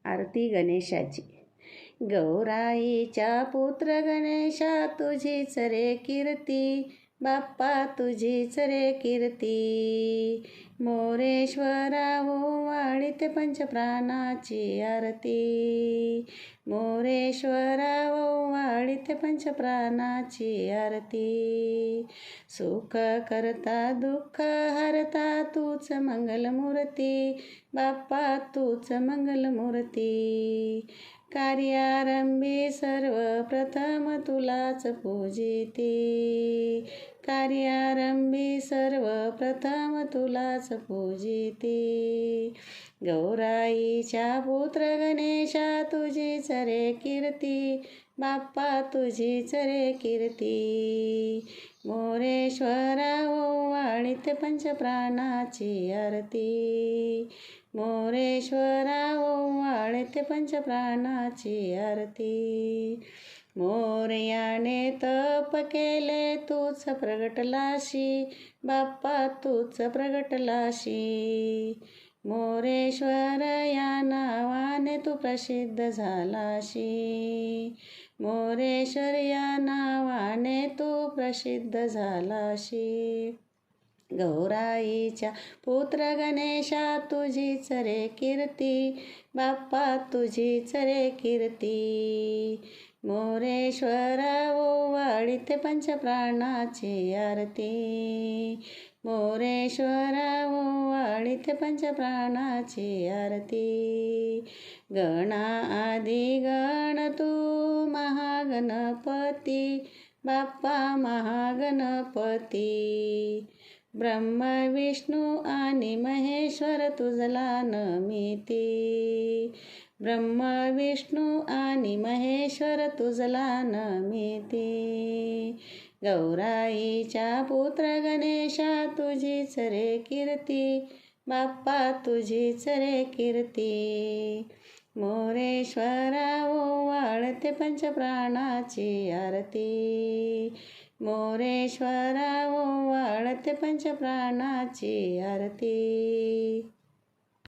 आरती गणेशाची. गौराईच्या पुत्र गणेशा तुझीच रे कीर्ती, बाप्पा तुझीच रे कीर्ती. मोरेश्वरा ओवाळीते पंचप्राणाची आरती, मोरेश्वरा ओवाळीते पंचप्राणाची आरती. सुख करता दुःख हरता तूच मंगलमूर्ती, बाप्पा तूच मंगलमूर्ती. कार्यारंभी सर्वप्रथम तुलाच पूजिते, कार्यारंभी सर्वप्रथम तुलाच पूजिते. गौराईच्या पुत्र गणेशा तुझीच रे कीर्ती, बाप्पा तुझीच रे कीर्ती. मोरेश्वरा ओवाळीते पंचप्राणाची आरती, मोरेश्वरा ओवाळीते पंचप्राणाची आरती. मोरयाने तप केले तूच प्रगटलाशी, बाप्पा तूच प्रगटलाशी. मोरेश्वर या नावाने तू प्रसिद्ध झालाशी, मोरेश्वर या नावाने तू प्रसिद्ध झालाशी. गौराईच्या पुत्र गणेशा तुझीच रे कीर्ती, बाप्पा तुझीच रे कीर्ती. मोरेश्वरा ओवाळीते पंचप्राणाची आरती, मोरेश्वरा ओवाळीते पंचप्राणाची आरती. गणाआदी गण तू महागणपती, बाप्पा महागणपती. ब्रह्म विष्णू आणि महेश्वर तुझला नमिते, ब्रह्म विष्णू आणि महेश्वर तुझला नमिते. गौराईच्या पुत्र गणेशा तुझीच रे कीर्ती, बाप्पा तुझीच रे कीर्ती. मोरेश्वरा ओवाळते पंचप्राणाची आरती, मोरेश्वरा ओवाळते पंचप्राणाची आरती.